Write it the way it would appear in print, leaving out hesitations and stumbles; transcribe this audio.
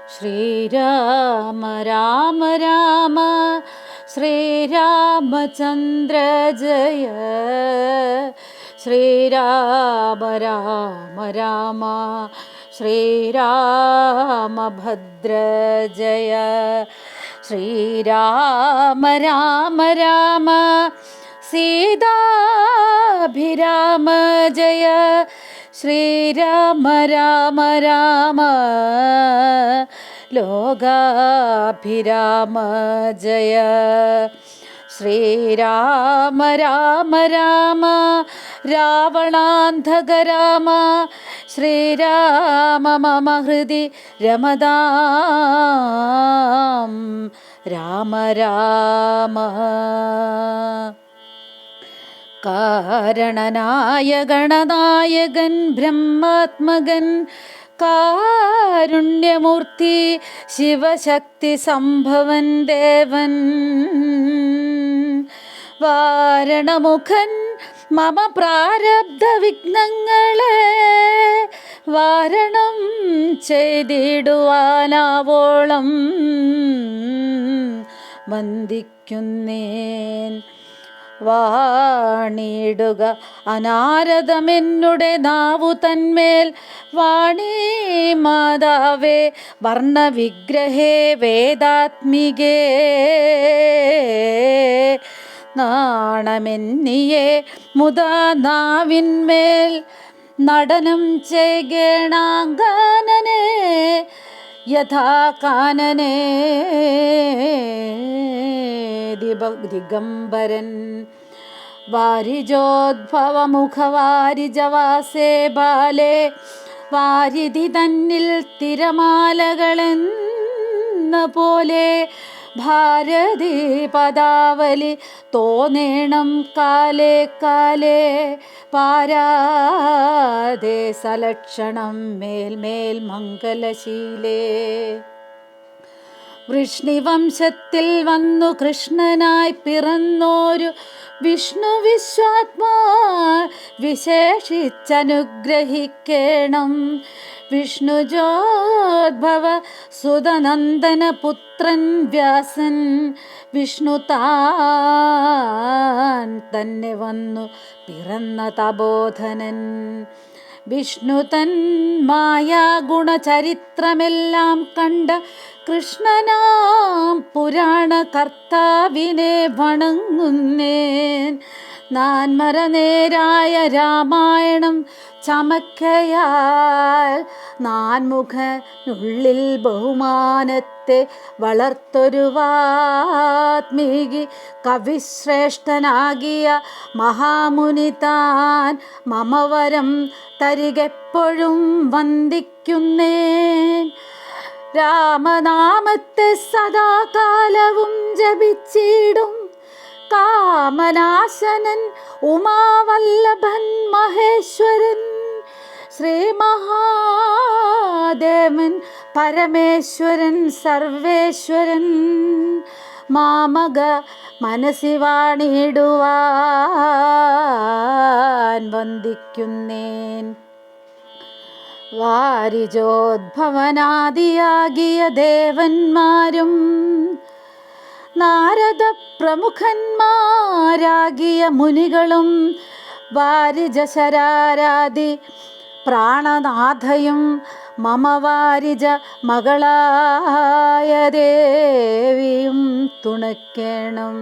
ശ്രീരാമ രാമ രാമ ശ്രീരാമചന്ദ്ര ജയ. ശ്രീരാമ രാമ രാമ ശ്രീരാമഭദ്ര ജയ. ശ്രീരാമ രാമ രാമ സീതാഭിരാമ ജയ. ശ്രീരാമ രാമ രാമ ലോകാഭിരാമ ജയ. ശ്രീരാമ രാമ രാമ രാവണാന്ധക രാമ. ശ്രീരാമ മമ ഹൃദി രമതാം രാമ രാമ. കാരണനായ ഗണനായകൻ ബ്രഹ്മാത്മകൻ കാരുണ്യമൂർത്തി ശിവശക്തി സംഭവൻ ദേവൻ. വാരണമുഖൻ മമ പ്രാരബ്ധ വിഘ്നങ്ങളെ വാരണം ചെയ്തിടുവാനാവോളം വന്ദിക്കുന്നേൻ. വാണിടുക അനാരതമെന്നുടെ നാവു തന്മേൽ. വാണി മാതാവേ വർണ്ണവിഗ്രഹേ വേദാത്മികേ. നാണമെന്നിയെ മുതാ നാവിന്മേൽ നടനം ചെയ്യണാങ്കാനനെ യഥാ കാനനെ ദിഗംബരൻ. വാരിജോദ്ഭവമുഖവാരിജവാസേ ബാലേ വാരിധി തന്നിൽ തിരമാലകളെന്ന പോലെ ഭാരതി പദാവലി തോന്നേണം കാലേ കാലേ. പാരാതെ സലക്ഷണം മേൽമേൽ മംഗലശീലേ. വൃഷ്ണിവംശത്തിൽ വന്നു കൃഷ്ണനായി പിറന്നോരു വിഷ്ണു വിശ്വാത്മാ വിശേഷിച്ചനുഗ്രഹിക്കേണം. വിഷ്ണുജോദ്ഭവ സുതനന്ദന പുത്രൻ വ്യാസൻ. വിഷ്ണു താൻ തന്നെ വന്നു പിറന്ന തപോധനൻ. വിഷ്ണു തൻ മായാഗുണചരിത്രമെല്ലാം കണ്ട കൃഷ്ണനാം പുരാണ കർത്താവിനെ വണങ്ങുന്നേൻ. നാൻമരനേരായ രാമായണം ചമക്കയാൽ നാൻമുഖനുള്ളിൽ ബഹുമാനത്തെ വളർത്തൊരു വാത്മീകി കവിശ്രേഷ്ഠനാകിയ മഹാമുനി താൻ മമവരം തരികെപ്പോഴും വന്ദിക്കുന്നേൻ. രാമനാമത്തെ സദാകാലവും ജപിച്ചിടും കാമനാശനൻ ഉമാവല്ലഭൻ മഹേശ്വരൻ. ശ്രീ മഹാദേവൻ പരമേശ്വരൻ സർവേശ്വരൻ. മാമക മനസ്സി വാണിടുവാൻ വന്ദിക്കുന്നേൻ. വാരിജോദ്ഭവനാദിയാകിയ ദേവന്മാരും നാരദ പ്രമുഖന്മാരാകിയ മുനികളും വാരിജശരാരാദി പ്രാണനാഥയും മമ വാരിജ മകളായ ദേവിയും തുണയ്ക്കണം.